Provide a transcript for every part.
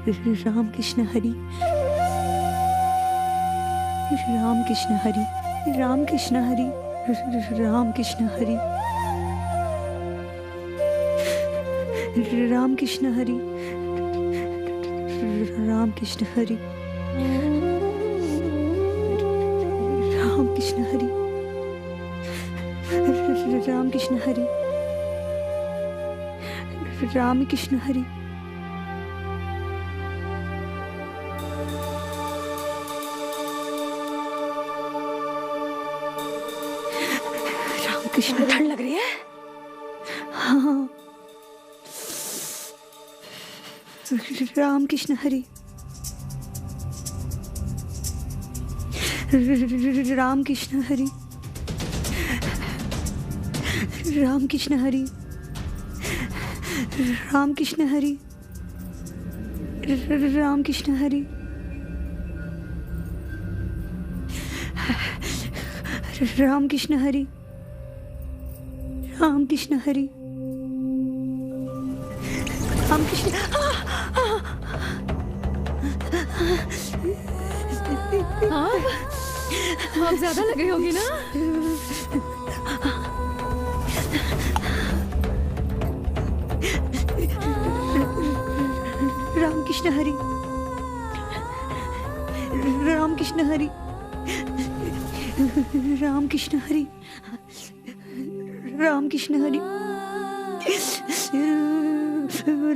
राम कृष्ण हरि, राम कृष्ण हरि, राम कृष्ण हरि, राम कृष्ण हरि, राम कृष्ण हरि, राम कृष्ण हरि, राम कृष्ण हरि, राम कृष्ण हरि, राम कृष्ण हरि, राम कृष्ण। ठंड लग रही है? हाँ। राम कृष्ण हरि, राम कृष्ण हरि, राम कृष्ण हरि, राम कृष्ण हरि, राम कृष्ण हरि, राम कृष्ण हरि, राम कृष्ण हरि, राम कृष्ण। आप ज्यादा लग रही होगी ना? राम कृष्ण हरि, राम कृष्ण हरि, राम कृष्ण हरि, राम कृष्ण हरि,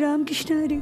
राम कृष्ण हरि।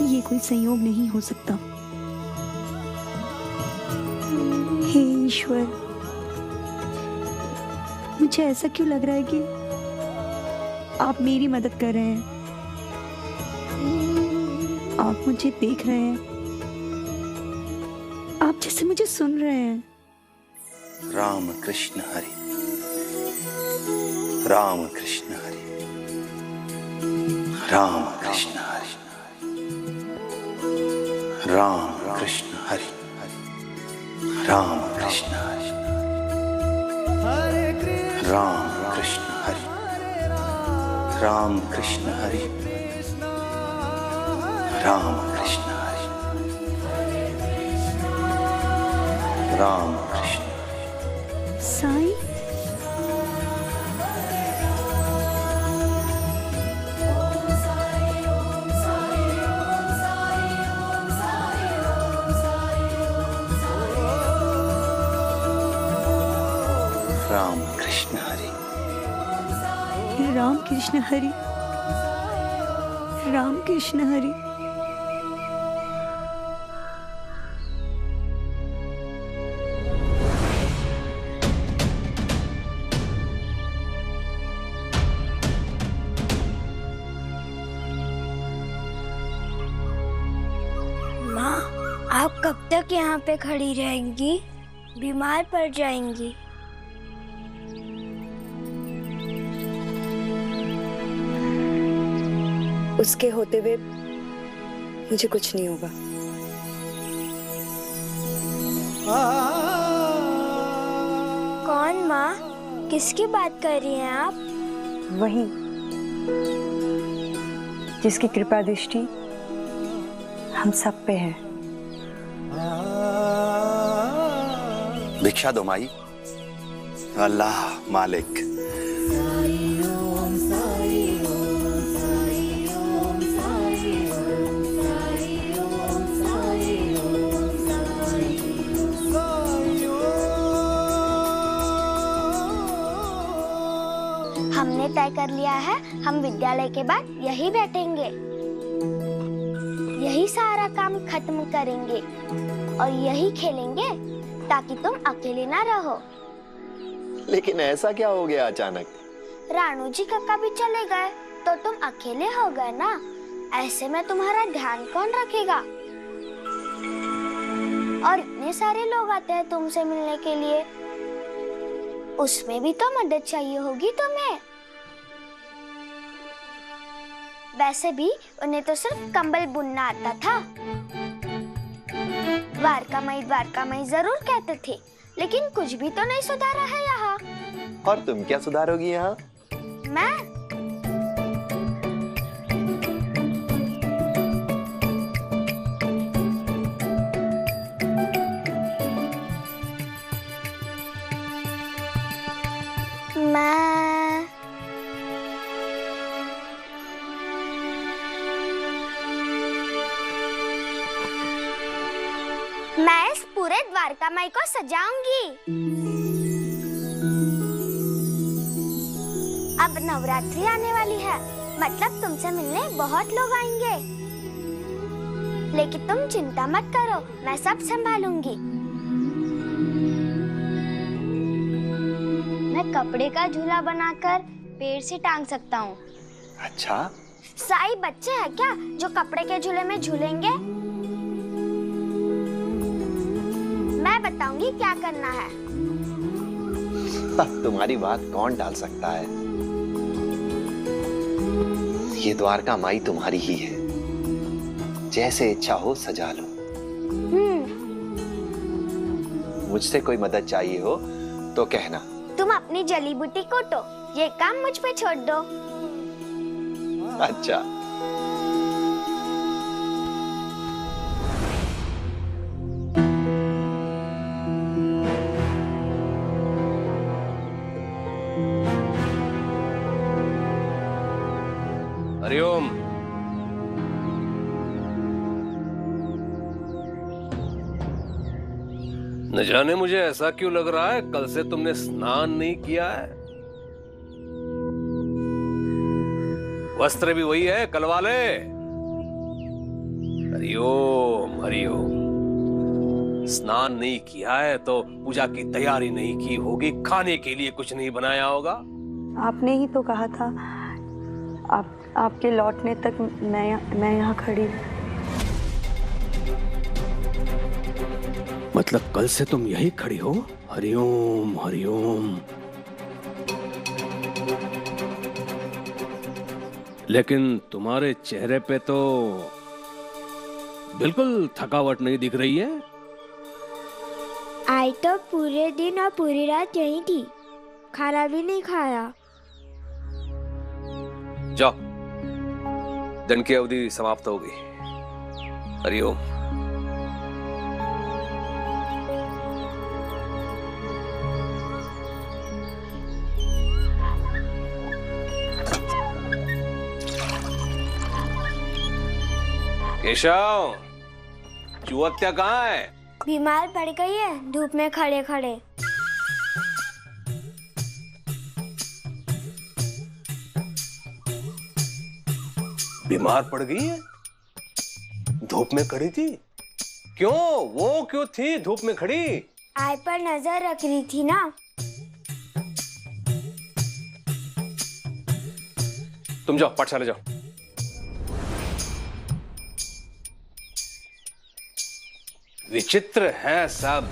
ये कोई संयोग नहीं हो सकता। हे ईश्वर, मुझे ऐसा क्यों लग रहा है कि आप मेरी मदद कर रहे हैं, आप मुझे देख रहे हैं, आप जैसे मुझे सुन रहे हैं। राम कृष्ण हरि, राम कृष्ण हरि, राम कृष्ण हरि, राम कृष्ण हरि, राम कृष्ण हरि, राम कृष्ण हरि, राम कृष्ण हरि, राम कृष्ण हरि, राम कृष्ण। साईं, राम कृष्ण हरि, राम कृष्ण हरि, राम कृष्ण हरि। माँ, आप कब तक यहाँ पे खड़ी रहेंगी? बीमार पड़ जाएंगी। उसके होते हुए मुझे कुछ नहीं होगा। कौन माँ? किसकी बात कर रही हैं आप? वही जिसकी कृपा दृष्टि हम सब पे है। भिक्षा दो माई। अल्लाह मालिक। हमने तय कर लिया है, हम विद्यालय के बाद यही बैठेंगे, यही सारा काम खत्म करेंगे और यही खेलेंगे ताकि तुम अकेले ना रहो। लेकिन ऐसा क्या हो गया अचानक? रानू जी काका भी चले गए तो तुम अकेले हो गए ना। ऐसे में तुम्हारा ध्यान कौन रखेगा? और इतने सारे लोग आते हैं तुमसे मिलने के लिए, उसमें भी तो मदद चाहिए होगी तुम्हें। वैसे भी उन्हें तो सिर्फ कंबल बुनना आता था। द्वारका माई जरूर कहते थे, लेकिन कुछ भी तो नहीं सुधारा है यहाँ। और तुम क्या सुधारोगी यहाँ? मैं इस पूरे द्वारका माई को सजाऊंगी। अब नवरात्रि आने वाली है, मतलब तुमसे मिलने बहुत लोग आएंगे। लेकिन तुम चिंता मत करो, मैं सब संभालूंगी। मैं कपड़े का झूला बनाकर पेड़ से टांग सकता हूँ। अच्छा, साई बच्चे हैं क्या जो कपड़े के झूले में झूलेंगे? मैं बताऊंगी क्या करना है। तुम्हारी बात कौन टाल सकता है? ये द्वारका माई तुम्हारी ही है, जैसे इच्छा हो सजा लो। मुझसे कोई मदद चाहिए हो तो कहना। तुम अपनी जली बूटी कोटो, ये काम मुझ पे छोड़ दो। अच्छा। हरिओम। न जाने मुझे ऐसा क्यों लग रहा है, कल से तुमने स्नान नहीं किया है। वस्त्र भी वही है कल वाले। हरिओम हरिओम। स्नान नहीं किया है तो पूजा की तैयारी नहीं की होगी, खाने के लिए कुछ नहीं बनाया होगा। आपने ही तो कहा था आपके लौटने तक मैं यहाँ खड़ी। मतलब कल से तुम यही खड़ी हो? हरिओम हरिओम। लेकिन तुम्हारे चेहरे पे तो बिल्कुल थकावट नहीं दिख रही है। आई तो पूरे दिन और पूरी रात यहीं थी, खाना भी नहीं खाया। जाओ, दिन की अवधि समाप्त हो गई। हरिओम। केशव, चुहत्या कहाँ है? बीमार पड़ गई है धूप में खड़े खड़े। बीमार पड़ गई है? धूप में खड़ी थी? क्यों? वो क्यों थी धूप में खड़ी? आई पर नजर रख रही थी ना। तुम जाओ, पाठशाला जाओ। विचित्र है सब,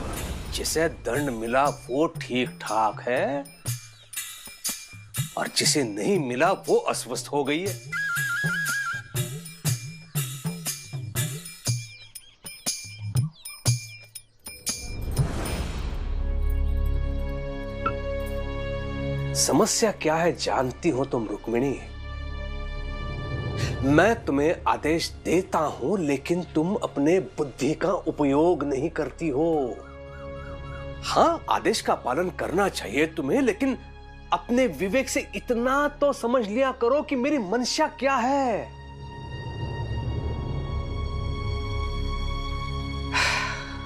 जिसे दंड मिला वो ठीक ठाक है और जिसे नहीं मिला वो अस्वस्थ हो गई है। समस्या क्या है जानती हो तुम रुक्मिणी? मैं तुम्हें आदेश देता हूं लेकिन तुम अपने बुद्धि का उपयोग नहीं करती हो। हाँ, आदेश का पालन करना चाहिए तुम्हें, लेकिन अपने विवेक से इतना तो समझ लिया करो कि मेरी मंशा क्या है।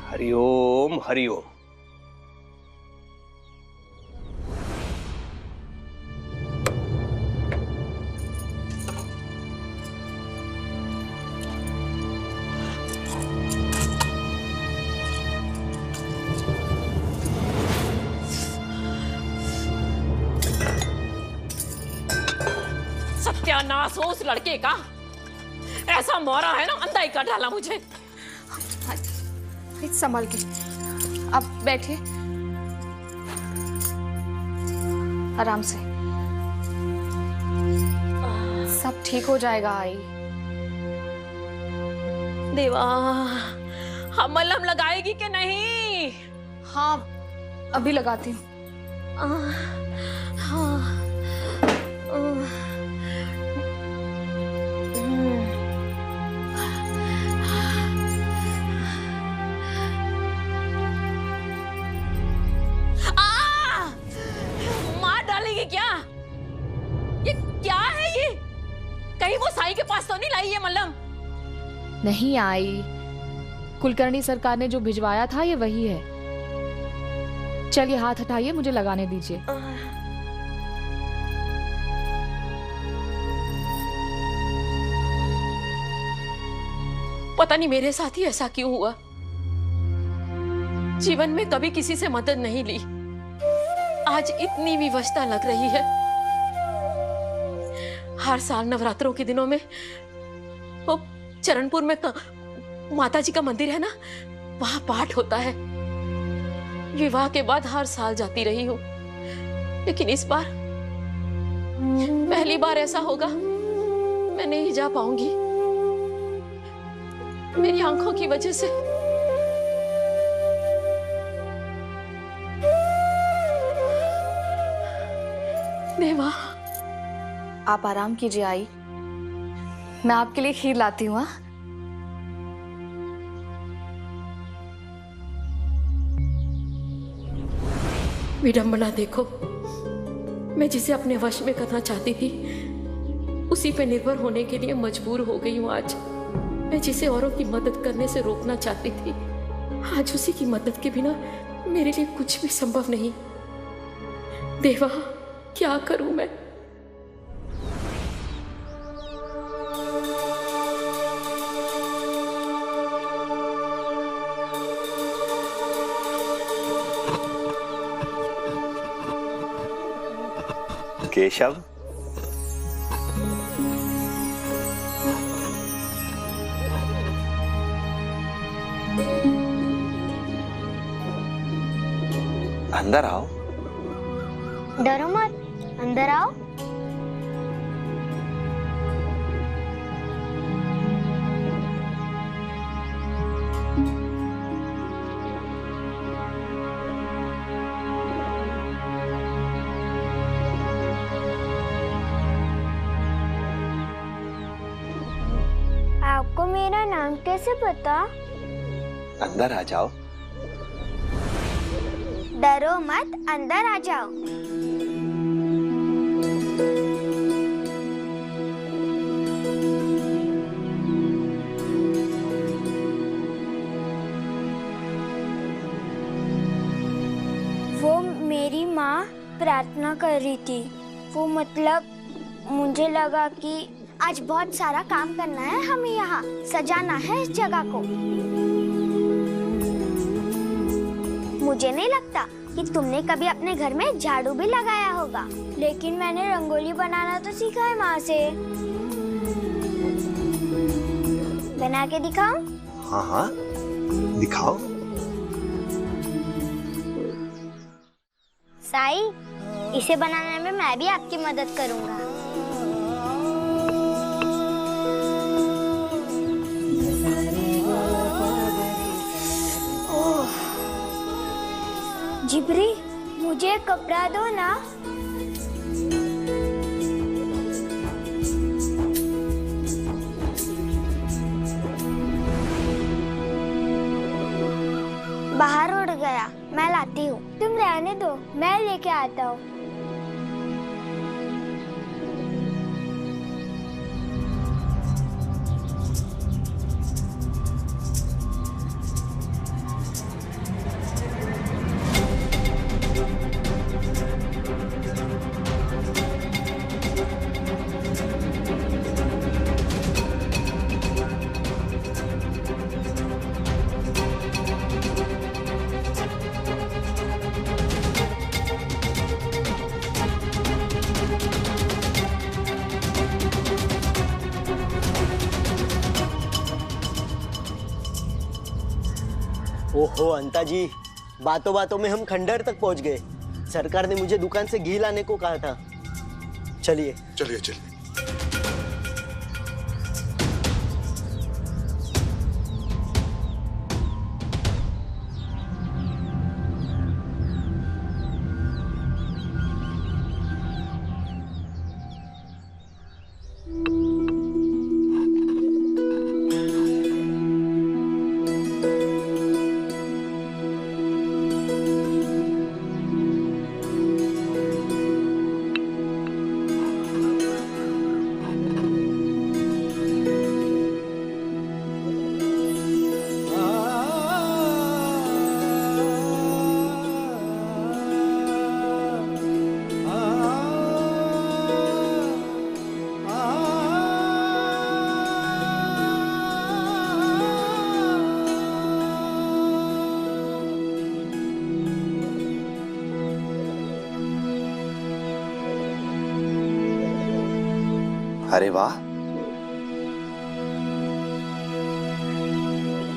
हरिओम हरिओम। सत्यानाश हो उस लड़के का, ऐसा मोरा है ना, अंधा ही कर डाला मुझे। संभाल के, आप बैठिए आराम से, सब ठीक हो जाएगा आई। देवा, हम मलहम लगाएगी कि नहीं? हाँ अभी लगाती हूँ। हाँ। क्या ये क्या है ये? कहीं वो साईं के पास तो नहीं लाई है मल्लम? नहीं आई, कुलकर्णी सरकार ने जो भिजवाया था ये वही है। चलिए हाथ हटाइए, मुझे लगाने दीजिए। पता नहीं मेरे साथ ही ऐसा क्यों हुआ। जीवन में कभी किसी से मदद नहीं ली, आज इतनी विवशता लग रही है। हर साल नवरात्रों के दिनों में वो चरणपुर में माता जी का मंदिर है ना, वहां पाठ होता है। विवाह के बाद हर साल जाती रही हूं, लेकिन इस बार पहली बार ऐसा होगा मैं नहीं जा पाऊंगी, मेरी आंखों की वजह से। देवा, आप आराम कीजिए आई, मैं आपके लिए खीर लाती हूँ। विडंबना देखो, मैं जिसे अपने वश में करना चाहती थी उसी पे निर्भर होने के लिए मजबूर हो गई हूँ आज। मैं जिसे औरों की मदद करने से रोकना चाहती थी, आज उसी की मदद के बिना मेरे लिए कुछ भी संभव नहीं। देवा, क्या करूं मैं? केशव, अंदर आओ। डरो मत, अंदर आओ। आपको मेरा नाम कैसे पता? अंदर आ जाओ। डरो मत, अंदर आ जाओ। वो मेरी माँ प्रार्थना कर रही थी। वो मतलब मुझे लगा कि आज बहुत सारा काम करना है, हमें यहाँ सजाना है इस जगह को। मुझे नहीं लगता कि तुमने कभी अपने घर में झाड़ू भी लगाया होगा, लेकिन मैंने रंगोली बनाना तो सीखा है माँ से। बना के दिखाऊं? हाँ हाँ, दिखाओ। साई, इसे बनाने में मैं भी आपकी मदद करूंगा। जिब्री, मुझे कपड़ा दो ना। बाहर उड़ गया, मैं लाती हूँ, तुम रहने दो, मैं लेके आता हूँ। ओहो अंता जी, बातों बातों में हम खंडहर तक पहुंच गए। सरकार ने मुझे दुकान से घी लाने को कहा था। चलिए चलिए चलिए। अरे वाह,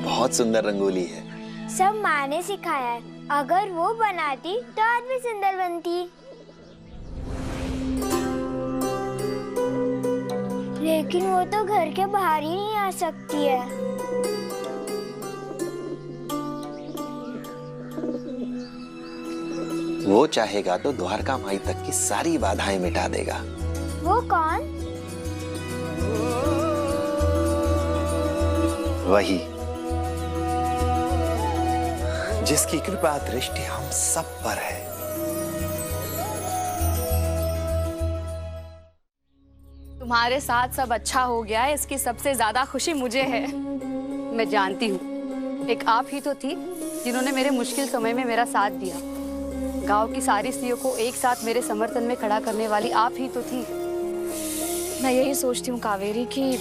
बहुत सुंदर रंगोली है। सब माँ ने सिखाया है, अगर वो बनाती तो आज भी सुंदर बनती। लेकिन वो तो घर के बाहर ही नहीं आ सकती है। वो चाहेगा तो द्वारका माई तक की सारी बाधाएं मिटा देगा। वो कौन? वही जिसकी कृपा दृष्टि हम सब पर है। तुम्हारे साथ सब अच्छा हो गया है, इसकी सबसे ज्यादा खुशी मुझे है। मैं जानती हूँ, एक आप ही तो थी जिन्होंने मेरे मुश्किल समय में मेरा साथ दिया। गांव की सारी स्त्रियों को एक साथ मेरे समर्थन में खड़ा करने वाली आप ही तो थी। मैं यही सोचती हूँ कावेरी कि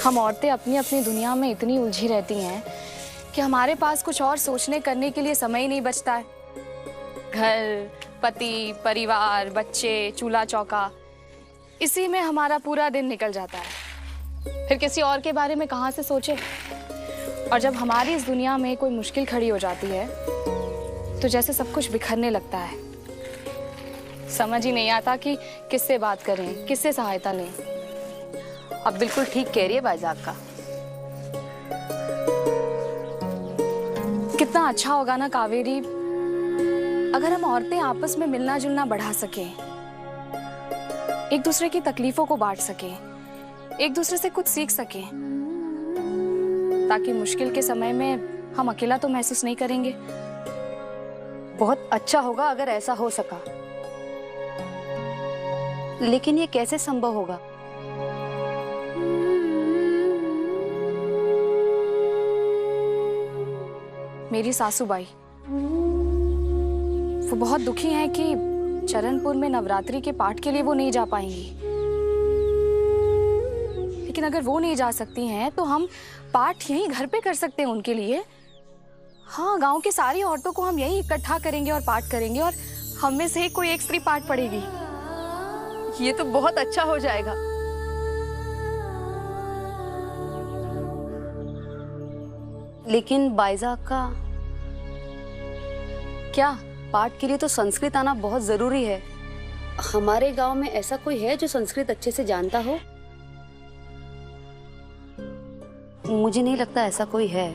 हम औरतें अपनी अपनी दुनिया में इतनी उलझी रहती हैं कि हमारे पास कुछ और सोचने करने के लिए समय ही नहीं बचता है। घर, पति, परिवार, बच्चे, चूल्हा चौका, इसी में हमारा पूरा दिन निकल जाता है। फिर किसी और के बारे में कहाँ से सोचे। और जब हमारी इस दुनिया में कोई मुश्किल खड़ी हो जाती है तो जैसे सब कुछ बिखरने लगता है। समझ ही नहीं आता कि किससे बात करें, किससे सहायता लें। अब बिल्कुल ठीक कह रही है बाइजाक का। कितना अच्छा होगा ना कावेरी, अगर हम औरतें आपस में मिलना जुलना बढ़ा सकें, एक दूसरे की तकलीफों को बांट सकें, एक दूसरे से कुछ सीख सकें, ताकि मुश्किल के समय में हम अकेला तो महसूस नहीं करेंगे। बहुत अच्छा होगा अगर ऐसा हो सका, लेकिन ये कैसे संभव होगा? मेरी सासूबाई वो बहुत दुखी हैं कि चरणपुर में नवरात्रि के पाठ के लिए वो नहीं जा पाएंगी। लेकिन अगर वो नहीं जा सकती हैं तो हम पाठ यहीं घर पे कर सकते हैं उनके लिए। हाँ, गांव की सारी औरतों को हम यहीं इकट्ठा करेंगे और पाठ करेंगे और हम में से कोई एक स्त्री पाठ पढ़ेगी। ये तो बहुत अच्छा हो जाएगा। लेकिन बाइजाक का क्या, पाठ के लिए तो संस्कृत आना बहुत जरूरी है। हमारे गांव में ऐसा कोई है जो संस्कृत अच्छे से जानता हो? मुझे नहीं लगता ऐसा कोई है।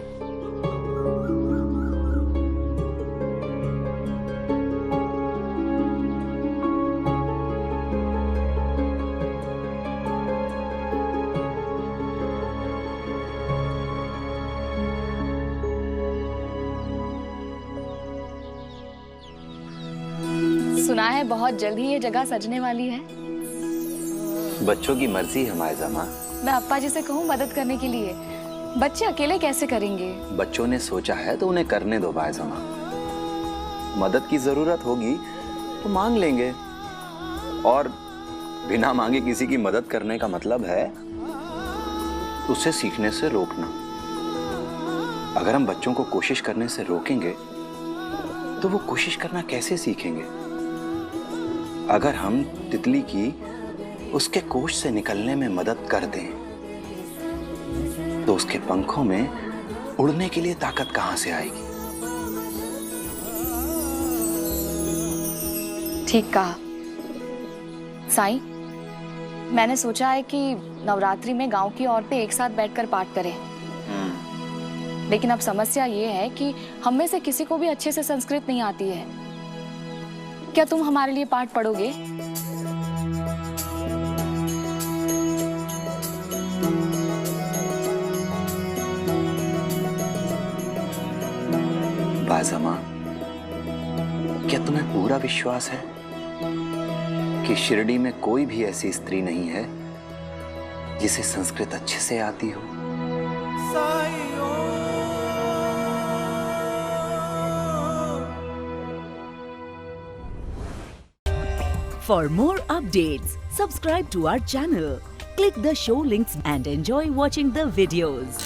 सुना है बहुत जल्द ही ये जगह सजने वाली है। बच्चों की मर्जी है मायजा माँ। मैं अप्पा जी से कहूँ मदद करने के लिए, बच्चे अकेले कैसे करेंगे? बच्चों ने सोचा है तो उन्हें करने दो मायजा माँ। मदद की जरूरत होगी तो मांग लेंगे, और बिना मांगे किसी की मदद करने का मतलब है उसे सीखने से रोकना। अगर हम बच्चों को कोशिश करने से रोकेंगे तो वो कोशिश करना कैसे सीखेंगे? अगर हम तितली की उसके कोश से निकलने में मदद कर दें तो उसके पंखों में उड़ने के लिए ताकत कहां से आएगी? ठीक कहा साईं। मैंने सोचा है कि नवरात्रि में गांव की औरतें एक साथ बैठकर पाठ करें। लेकिन अब समस्या ये है कि हम में से किसी को भी अच्छे से संस्कृत नहीं आती है। क्या तुम हमारे लिए पाठ पढ़ोगे? बाज़मा, क्या तुम्हें पूरा विश्वास है कि शिरडी में कोई भी ऐसी स्त्री नहीं है जिसे संस्कृत अच्छे से आती हो? For more updates, subscribe to our channel, click the show links and enjoy watching the videos.